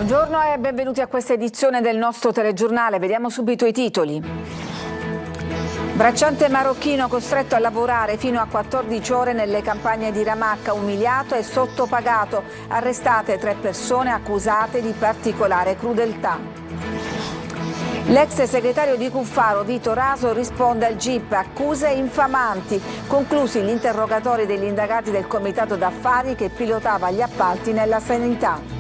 Buongiorno e benvenuti a questa edizione del nostro telegiornale. Vediamo subito i titoli. Bracciante marocchino costretto a lavorare fino a 14 ore nelle campagne di Ramacca, umiliato e sottopagato. Arrestate 3 persone accusate di particolare crudeltà. L'ex segretario di Cuffaro, Vito Raso, risponde al GIP, accuse infamanti. Conclusi gli interrogatori degli indagati del comitato d'affari che pilotava gli appalti nella sanità.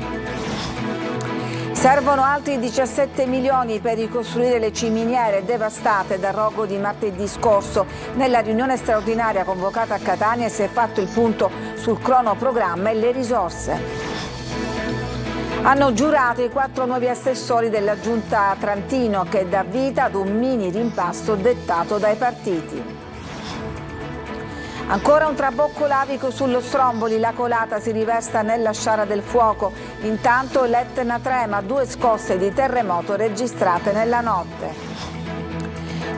Servono altri 17 milioni per ricostruire le ciminiere devastate dal rogo di martedì scorso. Nella riunione straordinaria convocata a Catania si è fatto il punto sul cronoprogramma e le risorse. Hanno giurato i 4 nuovi assessori della Giunta Trantino che dà vita ad un mini rimpasto dettato dai partiti. Ancora un trabocco lavico sullo Stromboli, la colata si riversa nella Sciara del Fuoco. Intanto l'Etna trema, 2 scosse di terremoto registrate nella notte.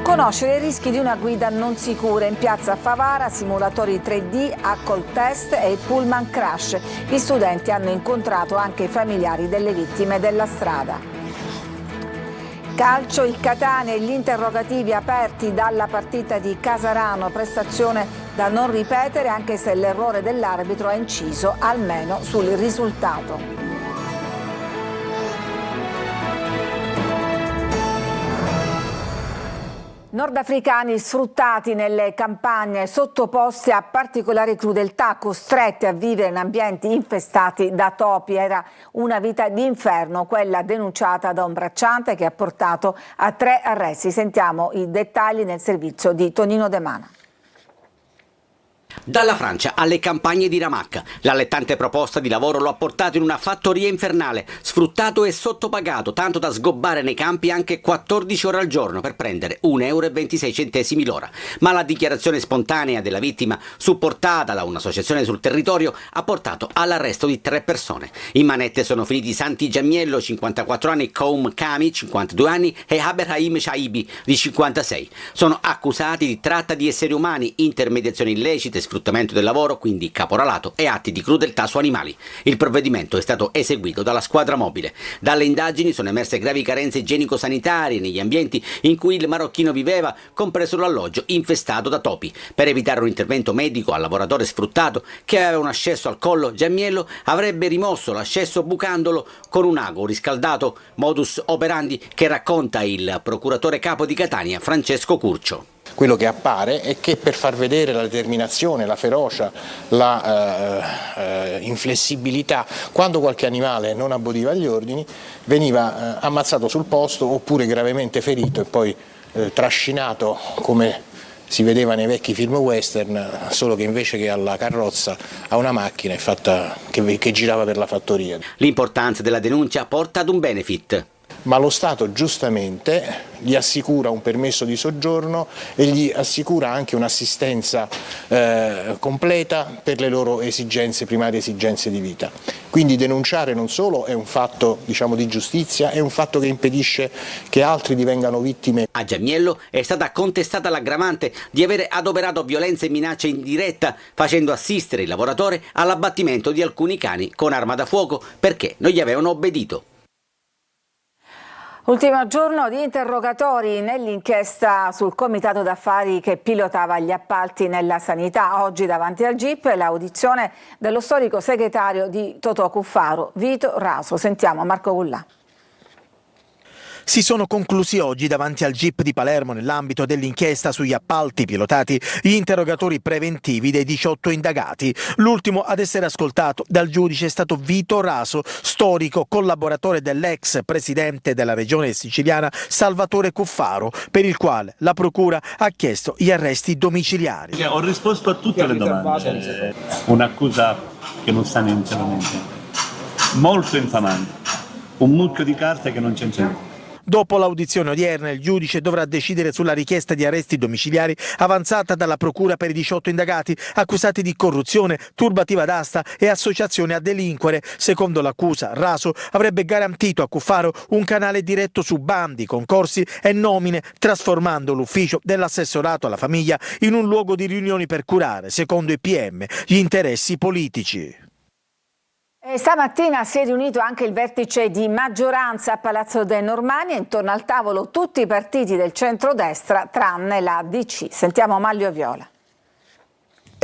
Conoscere i rischi di una guida non sicura in piazza Favara, simulatori 3D, alcol test e il pullman crash. Gli studenti hanno incontrato anche i familiari delle vittime della strada. Calcio, il Catania e gli interrogativi aperti dalla partita di Casarano, prestazione da non ripetere anche se l'errore dell'arbitro ha inciso almeno sul risultato. Nordafricani sfruttati nelle campagne, sottoposti a particolari crudeltà, costretti a vivere in ambienti infestati da topi. Era una vita d'inferno quella denunciata da un bracciante che ha portato a 3 arresti. Sentiamo i dettagli nel servizio di Tonino De Mana. Dalla Francia alle campagne di Ramacca, l'allettante proposta di lavoro lo ha portato in una fattoria infernale, sfruttato e sottopagato, tanto da sgobbare nei campi anche 14 ore al giorno per prendere 1,26 € l'ora. Ma la dichiarazione spontanea della vittima, supportata da un'associazione sul territorio, ha portato all'arresto di 3 persone. In manette sono finiti Santi Giammiello, 54 anni, Koum Kami, 52 anni e Aberhaim Shaibi, di 56. Sono accusati di tratta di esseri umani, intermediazioni illecite, sfruttamento del lavoro, quindi caporalato e atti di crudeltà su animali. Il provvedimento è stato eseguito dalla squadra mobile. Dalle indagini sono emerse gravi carenze igienico-sanitarie negli ambienti in cui il marocchino viveva, compreso l'alloggio infestato da topi. Per evitare un intervento medico al lavoratore sfruttato, che aveva un ascesso al collo, Giammiello avrebbe rimosso l'ascesso bucandolo con un ago riscaldato, modus operandi che racconta il procuratore capo di Catania, Francesco Curcio. Quello che appare è che per far vedere la determinazione, la ferocia, la inflessibilità, quando qualche animale non abbodiva agli ordini, veniva ammazzato sul posto oppure gravemente ferito e poi trascinato come si vedeva nei vecchi film western, solo che invece che alla carrozza a una macchina che girava per la fattoria. L'importanza della denuncia porta ad un benefit. Ma lo Stato giustamente gli assicura un permesso di soggiorno e gli assicura anche un'assistenza completa per le loro esigenze, primarie esigenze di vita. Quindi denunciare non solo è un fatto, diciamo, di giustizia, è un fatto che impedisce che altri divengano vittime. A Giammiello è stata contestata l'aggravante di avere adoperato violenze e minacce in diretta, facendo assistere il lavoratore all'abbattimento di alcuni cani con arma da fuoco perché non gli avevano obbedito. Ultimo giorno di interrogatori nell'inchiesta sul comitato d'affari che pilotava gli appalti nella sanità. Oggi davanti al GIP l'audizione dello storico segretario di Totò Cuffaro, Vito Raso. Sentiamo Marco Gullà. Si sono conclusi oggi davanti al GIP di Palermo nell'ambito dell'inchiesta sugli appalti pilotati gli interrogatori preventivi dei 18 indagati. L'ultimo ad essere ascoltato dal giudice è stato Vito Raso, storico collaboratore dell'ex presidente della regione siciliana Salvatore Cuffaro, per il quale la procura ha chiesto gli arresti domiciliari. Ho risposto a tutte le domande. Un'accusa che non sta niente, molto infamante, un mucchio di carte che non c'entra. Dopo l'audizione odierna il giudice dovrà decidere sulla richiesta di arresti domiciliari avanzata dalla procura per i 18 indagati accusati di corruzione, turbativa d'asta e associazione a delinquere. Secondo l'accusa, Raso avrebbe garantito a Cuffaro un canale diretto su bandi, concorsi e nomine, trasformando l'ufficio dell'assessorato alla famiglia in un luogo di riunioni per curare, secondo i PM, gli interessi politici. E stamattina si è riunito anche il vertice di maggioranza a Palazzo dei Normanni e intorno al tavolo tutti i partiti del centrodestra tranne la DC. Sentiamo Maglio Viola.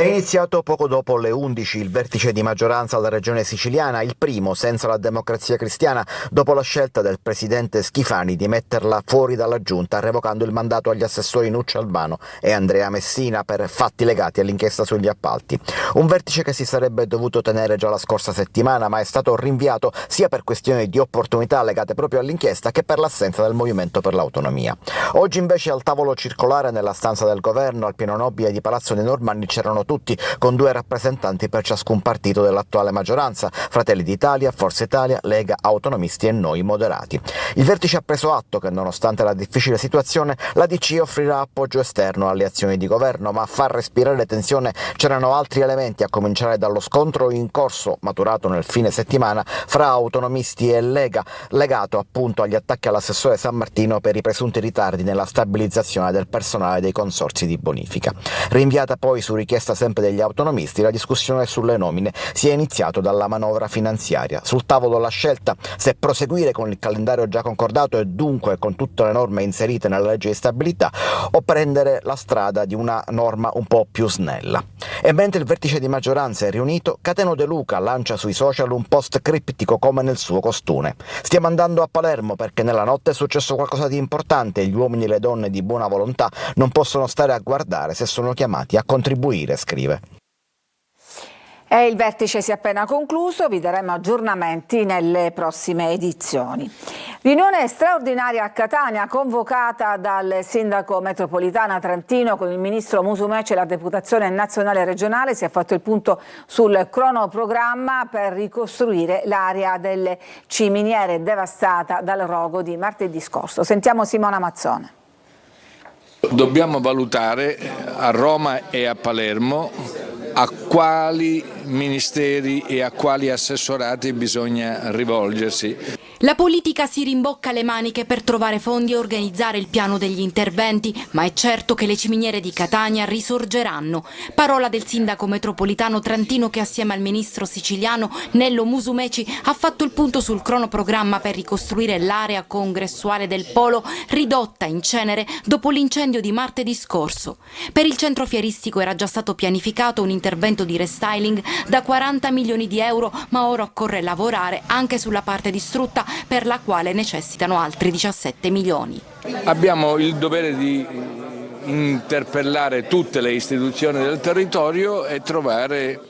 È iniziato poco dopo le 11 il vertice di maggioranza alla regione siciliana, il primo senza la Democrazia Cristiana, dopo la scelta del presidente Schifani di metterla fuori dalla giunta, revocando il mandato agli assessori Nuccio Albano e Andrea Messina per fatti legati all'inchiesta sugli appalti. Un vertice che si sarebbe dovuto tenere già la scorsa settimana, ma è stato rinviato sia per questioni di opportunità legate proprio all'inchiesta che per l'assenza del Movimento per l'Autonomia. Oggi invece al tavolo circolare nella stanza del governo al piano nobile di Palazzo dei Normanni c'erano tutti, con 2 rappresentanti per ciascun partito dell'attuale maggioranza: Fratelli d'Italia, Forza Italia, Lega, Autonomisti e Noi Moderati. Il vertice ha preso atto che nonostante la difficile situazione la DC offrirà appoggio esterno alle azioni di governo, ma a far respirare tensione c'erano altri elementi, a cominciare dallo scontro in corso maturato nel fine settimana fra Autonomisti e Lega, legato appunto agli attacchi all'assessore San Martino per i presunti ritardi nella stabilizzazione del personale dei consorzi di bonifica. Rinviata poi su richiesta sempre degli autonomisti, la discussione sulle nomine si è iniziato dalla manovra finanziaria. Sul tavolo la scelta se proseguire con il calendario già concordato e dunque con tutte le norme inserite nella legge di stabilità o prendere la strada di una norma un po' più snella. E mentre il vertice di maggioranza è riunito, Cateno De Luca lancia sui social un post criptico come nel suo costume. Stiamo andando a Palermo perché nella notte è successo qualcosa di importante e gli uomini e le donne di buona volontà non possono stare a guardare se sono chiamati a contribuire, scrive. E il vertice si è appena concluso, vi daremo aggiornamenti nelle prossime edizioni. Riunione straordinaria a Catania convocata dal sindaco metropolitana Trentino con il ministro Musumeci e la deputazione nazionale e regionale. Si è fatto il punto sul cronoprogramma per ricostruire l'area delle ciminiere devastata dal rogo di martedì scorso. Sentiamo Simona Mazzone. Dobbiamo valutare a Roma e a Palermo a quali ministeri e a quali assessorati bisogna rivolgersi. La politica si rimbocca le maniche per trovare fondi e organizzare il piano degli interventi, ma è certo che le ciminiere di Catania risorgeranno. Parola del sindaco metropolitano trentino che assieme al ministro siciliano Nello Musumeci ha fatto il punto sul cronoprogramma per ricostruire l'area congressuale del Polo ridotta in cenere dopo l'incendio di martedì scorso. Per il centro fieristico era già stato pianificato un intervento di restyling da 40 milioni di euro, ma ora occorre lavorare anche sulla parte distrutta, per la quale necessitano altri 17 milioni. Abbiamo il dovere di interpellare tutte le istituzioni del territorio e trovare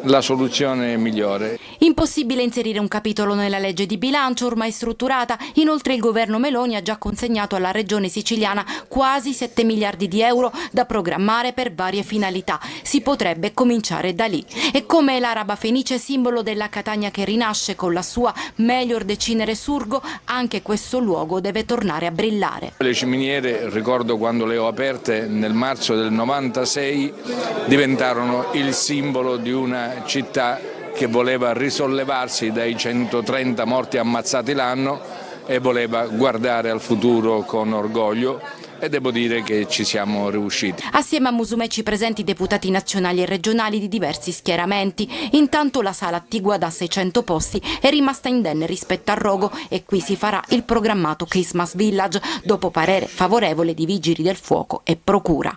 la soluzione migliore. Impossibile inserire un capitolo nella legge di bilancio ormai strutturata. Inoltre il governo Meloni ha già consegnato alla regione siciliana quasi 7 miliardi di euro da programmare per varie finalità. Si potrebbe cominciare da lì. E come l'araba fenice, simbolo della Catania che rinasce con la sua Melior de Cinere Surgo, anche questo luogo deve tornare a brillare. Le ciminiere, ricordo quando le ho aperte nel marzo del 96, diventarono il simbolo di una città che voleva risollevarsi dai 130 morti ammazzati l'anno e voleva guardare al futuro con orgoglio, e devo dire che ci siamo riusciti. Assieme a Musumeci presenti deputati nazionali e regionali di diversi schieramenti. Intanto la sala attigua da 600 posti è rimasta indenne rispetto al rogo e qui si farà il programmato Christmas Village dopo parere favorevole di Vigili del Fuoco e Procura.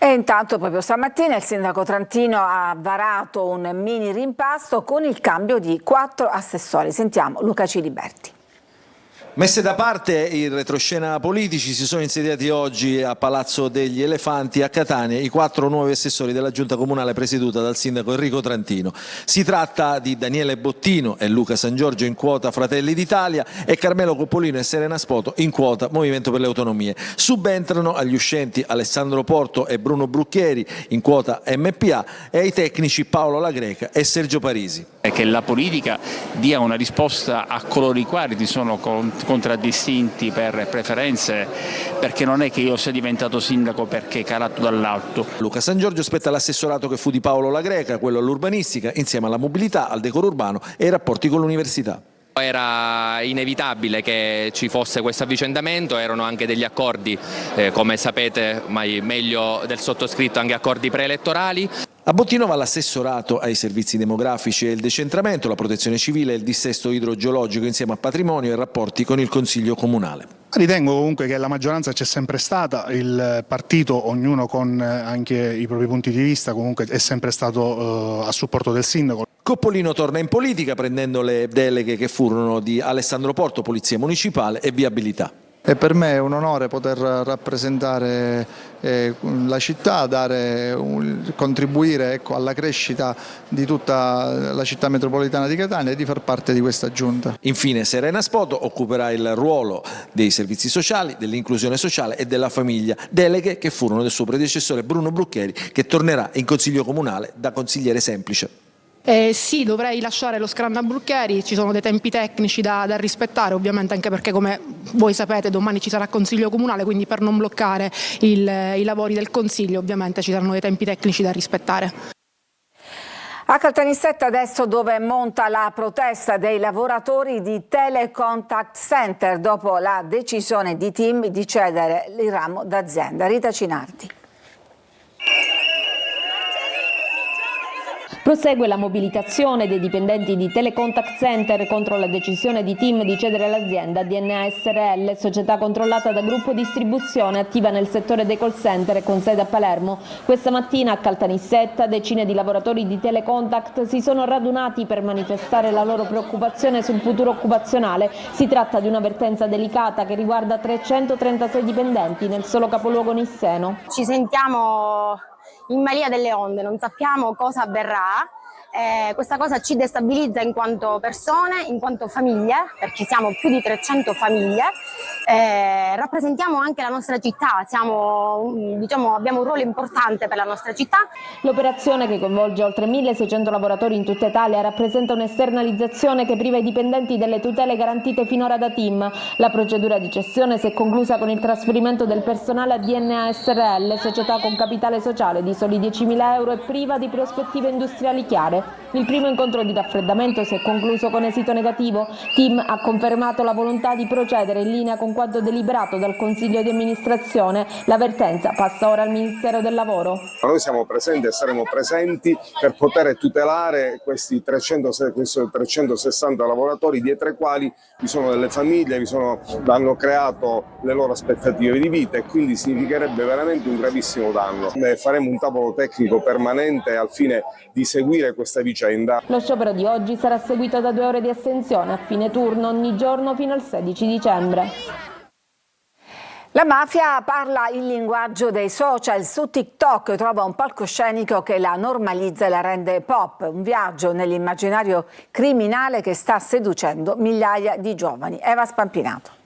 E intanto proprio stamattina il sindaco trentino ha varato un mini rimpasto con il cambio di 4 assessori. Sentiamo Luca Ciliberti. Messe da parte i retroscena politici, si sono insediati oggi a Palazzo degli Elefanti a Catania i 4 nuovi assessori della giunta comunale presieduta dal sindaco Enrico Trentino. Si tratta di Daniele Bottino e Luca San Giorgio in quota Fratelli d'Italia e Carmelo Coppolino e Serena Spoto in quota Movimento per le Autonomie. Subentrano agli uscenti Alessandro Porto e Bruno Brucchieri in quota MPA e ai tecnici Paolo La Greca e Sergio Parisi. È che la politica dia una risposta a coloro i quali ti sono contraddistinti per preferenze, perché non è che io sia diventato sindaco perché calato dall'alto. Luca San Giorgio spetta l'assessorato che fu di Paolo La Greca, quello all'urbanistica, insieme alla mobilità, al decoro urbano e ai rapporti con l'università. Era inevitabile che ci fosse questo avvicendamento, erano anche degli accordi, come sapete, ma meglio del sottoscritto, anche accordi preelettorali. A Bottino va l'assessorato ai servizi demografici e il decentramento, la protezione civile e il dissesto idrogeologico insieme a patrimonio e rapporti con il Consiglio Comunale. Ritengo comunque che la maggioranza c'è sempre stata, il partito, ognuno con anche i propri punti di vista, comunque è sempre stato a supporto del sindaco. Coppolino torna in politica prendendo le deleghe che furono di Alessandro Porto, Polizia Municipale e Viabilità. E per me è un onore poter rappresentare la città, contribuire alla crescita di tutta la città metropolitana di Catania e di far parte di questa giunta. Infine Serena Spoto occuperà il ruolo dei servizi sociali, dell'inclusione sociale e della famiglia, deleghe che furono del suo predecessore Bruno Bruccheri, che tornerà in Consiglio Comunale da consigliere semplice. Sì, dovrei lasciare lo scranno a Bruccheri, ci sono dei tempi tecnici da rispettare, ovviamente, anche perché, come voi sapete, domani ci sarà Consiglio Comunale, quindi per non bloccare i lavori del Consiglio ovviamente ci saranno dei tempi tecnici da rispettare. A Caltanissetta adesso, dove monta la protesta dei lavoratori di Telecontact Center dopo la decisione di TIM di cedere il ramo d'azienda. Rita Cinardi. Prosegue la mobilitazione dei dipendenti di Telecontact Center contro la decisione di TIM di cedere l'azienda a DNA SRL, società controllata da Gruppo Distribuzione attiva nel settore dei call center e con sede a Palermo. Questa mattina a Caltanissetta decine di lavoratori di Telecontact si sono radunati per manifestare la loro preoccupazione sul futuro occupazionale. Si tratta di un'avvertenza delicata che riguarda 336 dipendenti nel solo capoluogo nisseno. Ci sentiamo in balia delle onde, non sappiamo cosa avverrà. Questa cosa ci destabilizza in quanto persone, in quanto famiglie, perché siamo più di 300 famiglie, rappresentiamo anche la nostra città, abbiamo un ruolo importante per la nostra città. L'operazione, che coinvolge oltre 1.600 lavoratori in tutta Italia, rappresenta un'esternalizzazione che priva i dipendenti delle tutele garantite finora da TIM. La procedura di cessione si è conclusa con il trasferimento del personale a DNA SRL, società con capitale sociale di soli 10.000 euro e priva di prospettive industriali chiare. Il primo incontro di raffreddamento si è concluso con esito negativo. TIM ha confermato la volontà di procedere in linea con quanto deliberato dal Consiglio di amministrazione. L'avvertenza passa ora al Ministero del Lavoro. Noi siamo presenti e saremo presenti per poter tutelare questi 360 lavoratori, dietro ai quali vi sono delle famiglie, hanno creato le loro aspettative di vita, e quindi significherebbe veramente un gravissimo danno. Faremo un tavolo tecnico permanente al fine di seguire questa vicenda. Lo sciopero di oggi sarà seguito da 2 ore di astensione a fine turno ogni giorno fino al 16 dicembre. La mafia parla il linguaggio dei social. Su TikTok trova un palcoscenico che la normalizza e la rende pop, un viaggio nell'immaginario criminale che sta seducendo migliaia di giovani. Eva Spampinato.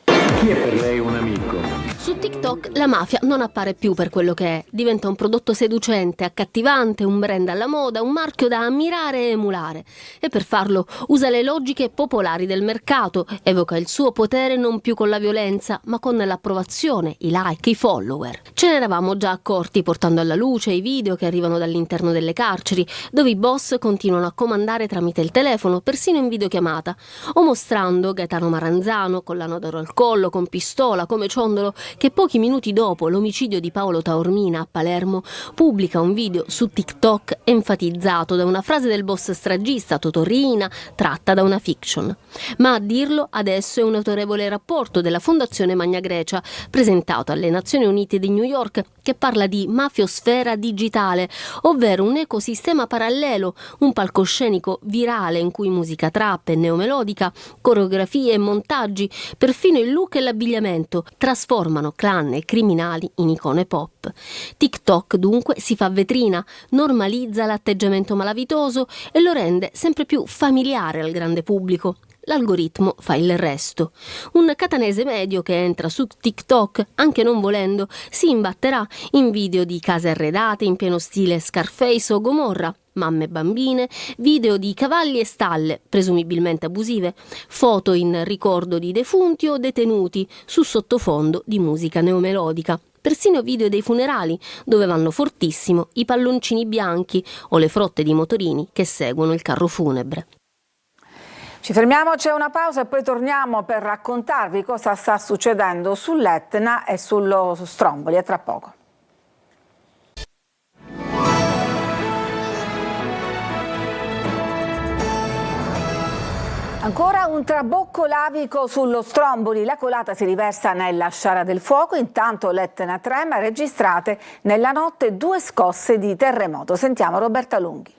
Chi è per lei un amico? Su TikTok la mafia non appare più per quello che è, diventa un prodotto seducente, accattivante, un brand alla moda, un marchio da ammirare e emulare. E per farlo usa le logiche popolari del mercato, evoca il suo potere non più con la violenza, ma con l'approvazione, i like, i follower. Ce ne eravamo già accorti portando alla luce i video che arrivano dall'interno delle carceri, dove i boss continuano a comandare tramite il telefono, persino in videochiamata, o mostrando Gaetano Maranzano con l'ano d'oro al collo, con pistola, come ciondolo, che pochi minuti dopo l'omicidio di Paolo Taormina a Palermo pubblica un video su TikTok enfatizzato da una frase del boss stragista Totorina tratta da una fiction. Ma a dirlo adesso è un autorevole rapporto della Fondazione Magna Grecia presentato alle Nazioni Unite di New York, che parla di mafiosfera digitale, ovvero un ecosistema parallelo, un palcoscenico virale in cui musica trap e neomelodica, coreografie e montaggi, perfino il look e l'abbigliamento trasformano clan e criminali in icone pop. TikTok dunque si fa vetrina, normalizza l'atteggiamento malavitoso e lo rende sempre più familiare al grande pubblico. L'algoritmo fa il resto. Un catanese medio che entra su TikTok, anche non volendo, si imbatterà in video di case arredate in pieno stile Scarface o Gomorra, mamme e bambine, video di cavalli e stalle, presumibilmente abusive, foto in ricordo di defunti o detenuti su sottofondo di musica neomelodica. Persino video dei funerali, dove vanno fortissimo i palloncini bianchi o le frotte di motorini che seguono il carro funebre. Ci fermiamo, c'è una pausa e poi torniamo per raccontarvi cosa sta succedendo sull'Etna e sullo Stromboli. A tra poco. Ancora un trabocco lavico sullo Stromboli, la colata si riversa nella Sciara del Fuoco, intanto l'Etna trema, registrate nella notte 2 scosse di terremoto. Sentiamo Roberta Lunghi.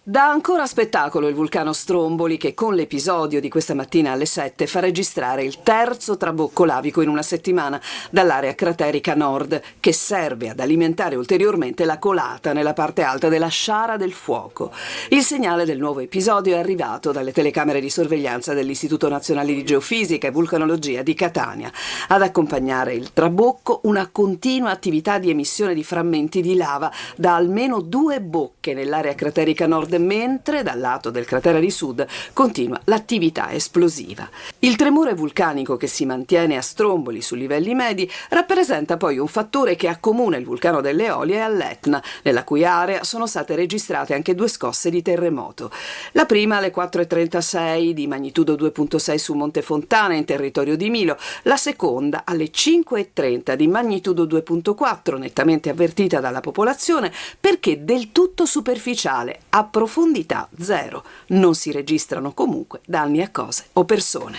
Dà ancora spettacolo il vulcano Stromboli che con l'episodio di questa mattina alle 7 fa registrare il terzo trabocco lavico in una settimana dall'area craterica nord che serve ad alimentare ulteriormente la colata nella parte alta della Sciara del Fuoco. Il segnale del nuovo episodio è arrivato dalle telecamere di sorveglianza dell'Istituto Nazionale di Geofisica e Vulcanologia di Catania. Ad accompagnare il trabocco una continua attività di emissione di frammenti di lava da almeno 2 bocche nell'area craterica nord, mentre dal lato del cratere di sud continua l'attività esplosiva. Il tremore vulcanico che si mantiene a Stromboli su livelli medi rappresenta poi un fattore che accomuna il vulcano delle Eolie all'Etna, nella cui area sono state registrate anche 2 scosse di terremoto. La prima alle 4:36 di magnitudo 2.6 su Monte Fontana in territorio di Milo, la seconda alle 5:30 di magnitudo 2.4, nettamente avvertita dalla popolazione perché del tutto superficiale, a profondità 0. Non si registrano comunque danni a cose o persone.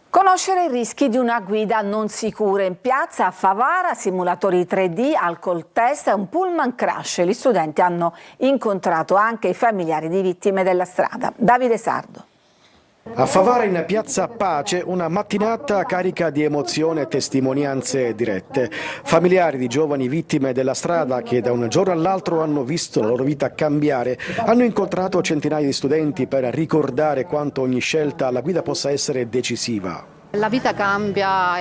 Conoscere i rischi di una guida non sicura in piazza a Favara, simulatori 3D, alcol test e un pullman crash. Gli studenti hanno incontrato anche i familiari di vittime della strada. Davide Sardo. A Favara in piazza Pace una mattinata carica di emozione e testimonianze dirette. Familiari di giovani vittime della strada che da un giorno all'altro hanno visto la loro vita cambiare hanno incontrato centinaia di studenti per ricordare quanto ogni scelta alla guida possa essere decisiva. La vita cambia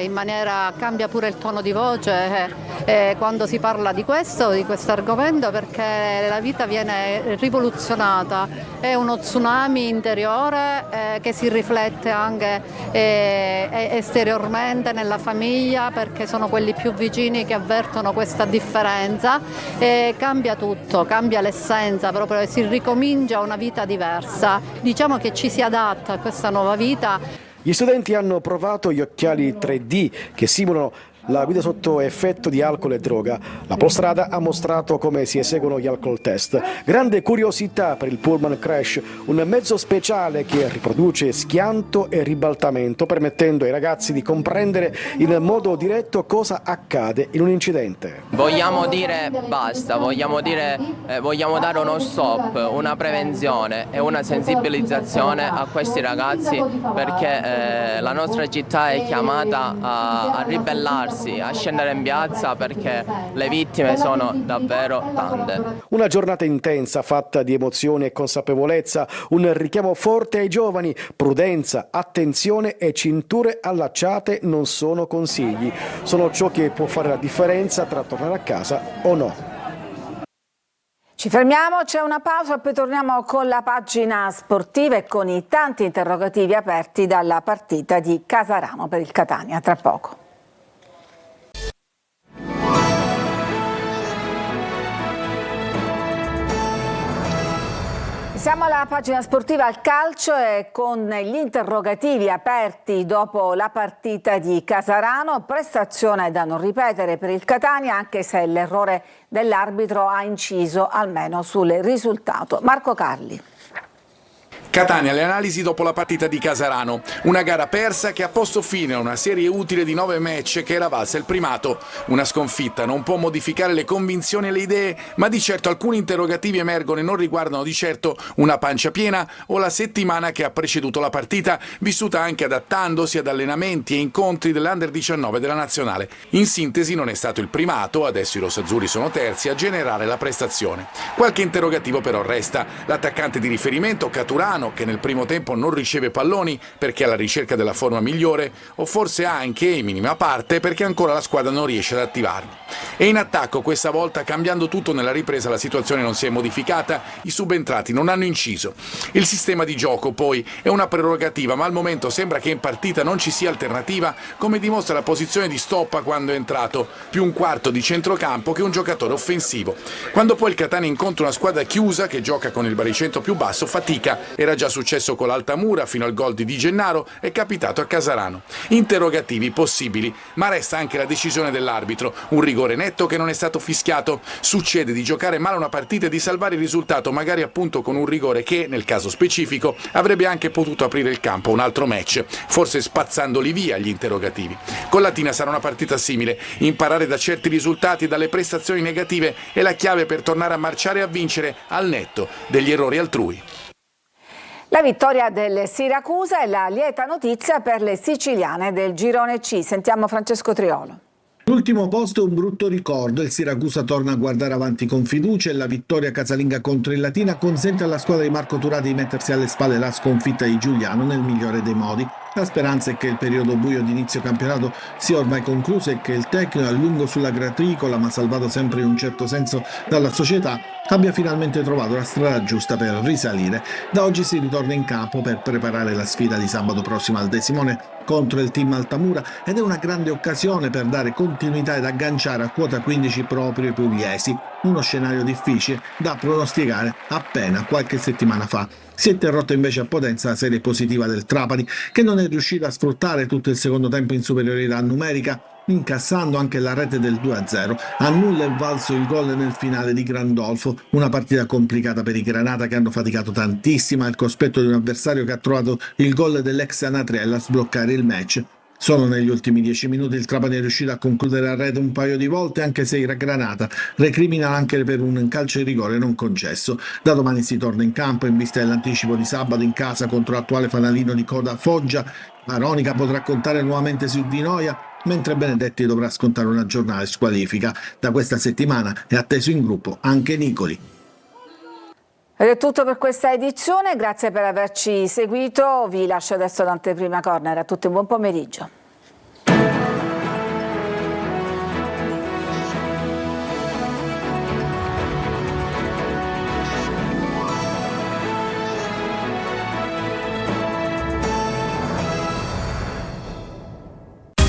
cambia pure il tono di voce quando si parla di questo argomento, perché la vita viene rivoluzionata, è uno tsunami interiore che si riflette anche esteriormente nella famiglia, perché sono quelli più vicini che avvertono questa differenza, cambia tutto, cambia l'essenza, proprio si ricomincia una vita diversa, diciamo che ci si adatta a questa nuova vita. Gli studenti hanno provato gli occhiali 3D che simulano la guida sotto effetto di alcol e droga. La Polstrada ha mostrato come si eseguono gli alcol test. Grande curiosità per il pullman crash, un mezzo speciale che riproduce schianto e ribaltamento, permettendo ai ragazzi di comprendere in modo diretto cosa accade in un incidente. Vogliamo dire basta, vogliamo dare uno stop, una prevenzione e una sensibilizzazione a questi ragazzi, perché la nostra città è chiamata a ribellarsi, a scendere in piazza, perché le vittime sono davvero tante. Una giornata intensa fatta di emozione e consapevolezza, un richiamo forte ai giovani, prudenza, attenzione e cinture allacciate non sono consigli, sono ciò che può fare la differenza tra tornare a casa o no. Ci fermiamo, c'è una pausa e poi torniamo con la pagina sportiva e con i tanti interrogativi aperti dalla partita di Casarano per il Catania. Tra poco. Siamo alla pagina sportiva al calcio e con gli interrogativi aperti dopo la partita di Casarano, prestazione da non ripetere per il Catania, anche se l'errore dell'arbitro ha inciso almeno sul risultato. Marco Carli. Catania, le analisi dopo la partita di Casarano. Una gara persa che ha posto fine a una serie utile di 9 match che era valsa il primato. Una sconfitta non può modificare le convinzioni e le idee, ma di certo alcuni interrogativi emergono e non riguardano di certo una pancia piena o la settimana che ha preceduto la partita, vissuta anche adattandosi ad allenamenti e incontri dell'Under 19 della Nazionale. In sintesi non è stato il primato, adesso i rossazzurri sono terzi, a generare la prestazione. Qualche interrogativo però resta. L'attaccante di riferimento, Caturano, che nel primo tempo non riceve palloni perché è alla ricerca della forma migliore, o forse anche, in minima parte, perché ancora la squadra non riesce ad attivarlo. E in attacco questa volta, cambiando tutto nella ripresa, la situazione non si è modificata, i subentrati non hanno inciso. Il sistema di gioco poi è una prerogativa, ma al momento sembra che in partita non ci sia alternativa, come dimostra la posizione di Stoppa quando è entrato, più un quarto di centrocampo che un giocatore offensivo. Quando poi il Catania incontra una squadra chiusa che gioca con il baricentro più basso, fatica, era Era già successo con l'Altamura fino al gol di Di Gennaro, è capitato a Casarano. Interrogativi possibili, ma resta anche la decisione dell'arbitro, un rigore netto che non è stato fischiato. Succede di giocare male una partita e di salvare il risultato, magari appunto con un rigore che, nel caso specifico, avrebbe anche potuto aprire il campo a un altro match, forse spazzandoli via gli interrogativi. Con Latina sarà una partita simile, imparare da certi risultati e dalle prestazioni negative è la chiave per tornare a marciare e a vincere al netto degli errori altrui. La vittoria del Siracusa è la lieta notizia per le siciliane del girone C. Sentiamo Francesco Triolo. L'ultimo posto è un brutto ricordo, il Siracusa torna a guardare avanti con fiducia e la vittoria casalinga contro il Latina consente alla squadra di Marco Turati di mettersi alle spalle la sconfitta di Giuliano nel migliore dei modi. La speranza è che il periodo buio di inizio campionato sia ormai concluso e che il tecnico, a lungo sulla graticola ma salvato sempre in un certo senso dalla società, abbia finalmente trovato la strada giusta per risalire. Da oggi si ritorna in campo per preparare la sfida di sabato prossimo al De Simone contro il team Altamura ed è una grande occasione per dare continuità ed agganciare a quota 15 proprio i pugliesi, uno scenario difficile da pronosticare appena qualche settimana fa. Si è interrotta invece a Potenza la serie positiva del Trapani, che non è riuscita a sfruttare tutto il secondo tempo in superiorità numerica, incassando anche la rete del 2-0. A nulla è valso il gol nel finale di Grandolfo, una partita complicata per i Granata che hanno faticato tantissimo al cospetto di un avversario che ha trovato il gol dell'ex Anatriella a sbloccare il match. Solo negli ultimi 10 minuti il Trapani è riuscito a concludere la rete un paio di volte, anche se il Granata recrimina anche per un calcio di rigore non concesso. Da domani si torna in campo in vista dell'anticipo di sabato in casa contro l'attuale fanalino di coda Foggia. Aronica potrà contare nuovamente su Di Noia, mentre Benedetti dovrà scontare una giornata squalifica. Da questa settimana è atteso in gruppo anche Nicoli. Ed è tutto per questa edizione, grazie per averci seguito, vi lascio adesso l'anteprima corner, a tutti un buon pomeriggio.